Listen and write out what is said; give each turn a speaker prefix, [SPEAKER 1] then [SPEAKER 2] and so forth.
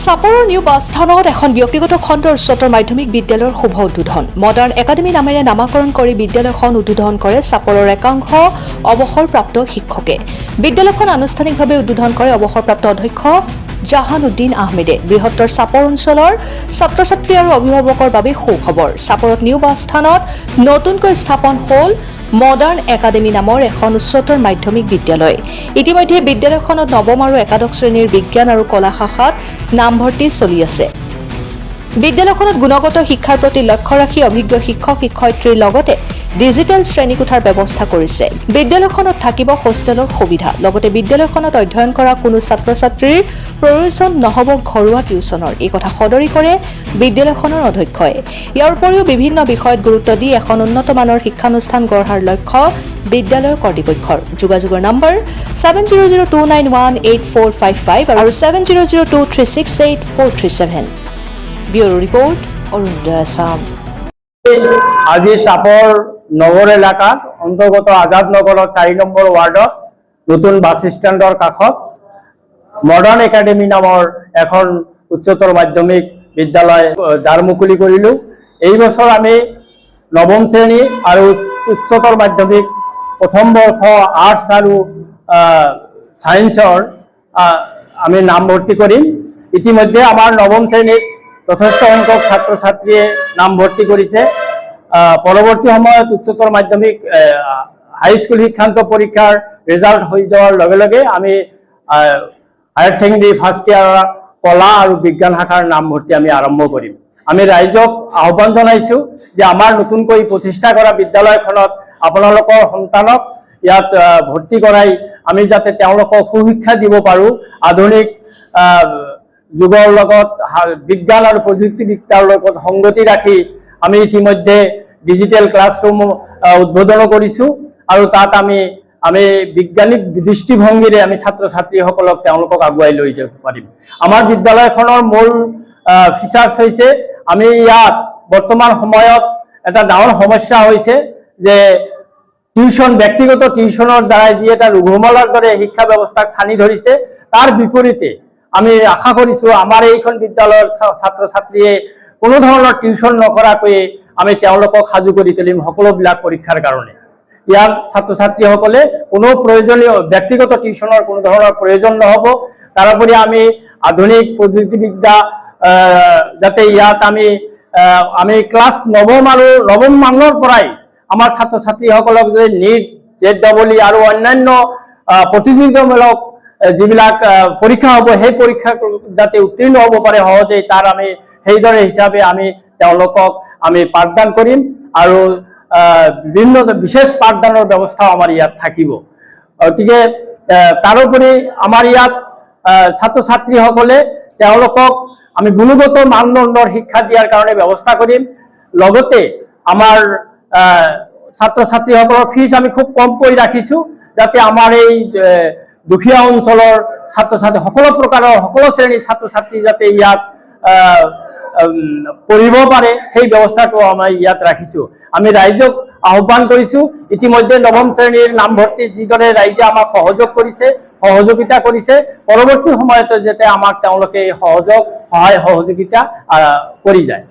[SPEAKER 1] চাপৰৰ new bus স্থানত এখন ব্যক্তিগত খণ্ডৰ উচ্চতৰ মাধ্যমিক বিদ্যালয়ৰ শুভ উদ্বোধন। মডাৰ্ণ একাডেমী নামেৰে নামাকৰণ কৰি বিদ্যালয়খন উদ্বোধন কৰে চাপৰৰ একাংশ অৱসৰপ্ৰাপ্ত শিক্ষকে। বিদ্যালয়খন আনুষ্ঠানিকভাৱে উদ্বোধন কৰে অৱসৰপ্ৰাপ্ত অধ্যক্ষ জাহানুদ্দিন আহমেদে। বৃহত্তৰ চাপৰ অঞ্চলৰ ছাত্ৰ ছাত্ৰী আৰু অভিভাৱকৰ বাবে সুখবৰ। চাপৰত নিউ বাছ স্থানত নতুনকৈ স্থাপন হ'ল মডাৰ্ণ একাডেমী নামৰ এখন উচ্চতৰ মাধ্যমিক বিদ্যালয়। ইতিমধ্যে বিদ্যালয়খনত নৱম আৰু একাদশ শ্ৰেণীৰ বিজ্ঞান আৰু কলা শাখাত নামভৰ্তি চলি আছে। বিদ্যালয়খনত গুণগত শিক্ষাৰ প্ৰতি লক্ষ্য ৰাখি অভিজ্ঞ শিক্ষক শিক্ষয়িত্ৰীৰ লগতে ডিজিটেল শ্ৰেণীকোঠাৰ ব্যৱস্থা কৰিছে। বিদ্যালয়খনত থাকিব হোষ্টেলৰ সুবিধা। লগতে বিদ্যালয়খনত অধ্যয়ন কৰা কোনো ছাত্ৰ ছাত্ৰীৰ প্ৰয়োজন নহ'ব ঘৰুৱা টিউচনৰ। এই কথা সদৰি কৰে বিদ্যালয়খনৰ অধ্যক্ষই। ইয়াৰ উপৰিও বিভিন্ন বিষয়ত গুৰুত্ব দি এখন উন্নত মানৰ শিক্ষানুষ্ঠান গঢ়াৰ লক্ষ্য বিদ্যালয়ৰ কৰ্তৃপক্ষৰ। যোগাযোগৰ নম্বৰ 7002918455 আৰু 7002368437। Bureau report Arunodoy Assam.
[SPEAKER 2] আজি চাপৰ নগৰ এলেকাত অন্তৰ্গত আজাদ নগৰৰ 4 নম্বৰ ৱাৰ্ডত নতুন বাছ ষ্টেণ্ডৰ কাষত মডাৰ্ণ একাডেমী নামৰ এখন উচ্চতৰ মাধ্যমিক বিদ্যালয় দ্বাৰ মুকলি কৰিলোঁ। এই বছৰ আমি নৱম শ্ৰেণী আৰু উচ্চতৰ মাধ্যমিক প্ৰথম বৰ্ষ আৰ্টছ আৰু ছায়েন্সৰ আমি নামভৰ্তি কৰিম। ইতিমধ্যে আমাৰ নৱম শ্ৰেণীত যথেষ্ট সংখ্যক ছাত্ৰ ছাত্ৰীয়ে নামভৰ্তি কৰিছে। পৰৱৰ্তী সময়ত উচ্চতৰ মাধ্যমিক হাইস্কুল শিক্ষান্ত পৰীক্ষাৰ ৰিজাল্ট হৈ যোৱাৰ লগে লগে আমি হায়াৰ ছেকেণ্ডেৰী ফাৰ্ষ্ট ইয়াৰ কলা আৰু বিজ্ঞান শাখাৰ নামভৰ্তি আমি আৰম্ভ কৰিম। আমি ৰাইজক আহ্বান জনাইছোঁ যে আমাৰ নতুনকৈ প্ৰতিষ্ঠা কৰা বিদ্যালয়খনত আপোনালোকৰ সন্তানক ইয়াত ভৰ্তি কৰাই আমি যাতে তেওঁলোকক সুশিক্ষা দিব পাৰোঁ। আধুনিক যুগৰ লগত বিজ্ঞান আৰু প্ৰযুক্তিবিদ্যাৰ লগত সংগতি ৰাখি আমি ইতিমধ্যে ডিজিটেল ক্লাছৰুম উদ্বোধন কৰিছোঁ আৰু তাত আমি বৈজ্ঞানিক দৃষ্টিভংগীৰে আমি ছাত্ৰ ছাত্ৰীসকলক তেওঁলোকক আগুৱাই লৈ যাব পাৰিম। আমাৰ বিদ্যালয়খনৰ মূল ফিচাৰ্ছ হৈছে আমি ইয়াত বৰ্তমান সময়ত এটা ডাঙৰ সমস্যা হৈছে যে ব্যক্তিগত টিউচনৰ দ্বাৰাই যি এটা ৰোগমালাৰ দৰে শিক্ষা ব্যৱস্থাক ছানি ধৰিছে, তাৰ বিপৰীতে আমি আশা কৰিছোঁ আমাৰ এইখন বিদ্যালয়ৰ ছাত্ৰ ছাত্ৰীয়ে কোনো ধৰণৰ টিউচন নকৰাকৈ আমি তেওঁলোকক সাজু কৰি তুলিম সকলোবিলাক পৰীক্ষাৰ কাৰণে। ইয়াৰ ছাত্ৰ ছাত্ৰীসকলে কোনো প্ৰয়োজনীয় ব্যক্তিগত টিউচনৰ কোনো ধৰণৰ প্ৰয়োজন নহ'ব। তাৰোপৰি আমি আধুনিক প্ৰযুক্তিবিদ্যা যাতে ইয়াত আমি ক্লাছ নৱম মানৰ পৰাই আমাৰ ছাত্ৰ ছাত্ৰীসকলক যে NEET, JEE আৰু অন্যান্য প্ৰতিযোগিতামূলক যিবিলাক পৰীক্ষা হ'ব সেই পৰীক্ষা যাতে উত্তীৰ্ণ হ'ব পাৰে সহজেই, তাৰ আমি সেইদৰে হিচাপে আমি তেওঁলোকক আমি পাঠদান কৰিম আৰু বিভিন্ন বিশেষ পাঠদানৰ ব্যৱস্থাও আমাৰ ইয়াত থাকিব। গতিকে তাৰোপৰি আমাৰ ইয়াত ছাত্ৰ ছাত্ৰীসকলে তেওঁলোকক আমি গুণগত মানদণ্ডৰ শিক্ষা দিয়াৰ কাৰণে ব্যৱস্থা কৰিম। লগতে আমাৰ ছাত্ৰ ছাত্ৰীসকলৰ ফিজ আমি খুব কমকৈ ৰাখিছোঁ যাতে আমাৰ এই দুখীয়া অঞ্চলৰ ছাত্ৰ ছাত্ৰী সকলো শ্ৰেণীৰ ছাত্ৰ ছাত্ৰী যাতে ইয়াত পঢ়িব পাৰে সেই ব্যৱস্থাটো আমি ইয়াত ৰাখিছোঁ। আমি ৰাইজক আহ্বান কৰিছোঁ, ইতিমধ্যে নৱম শ্ৰেণীৰ নামভৰ্তি যিদৰে ৰাইজে আমাক সহযোগিতা কৰিছে, পৰৱৰ্তী সময়তো যাতে আমাক তেওঁলোকে সহায় সহযোগিতা কৰি যায়।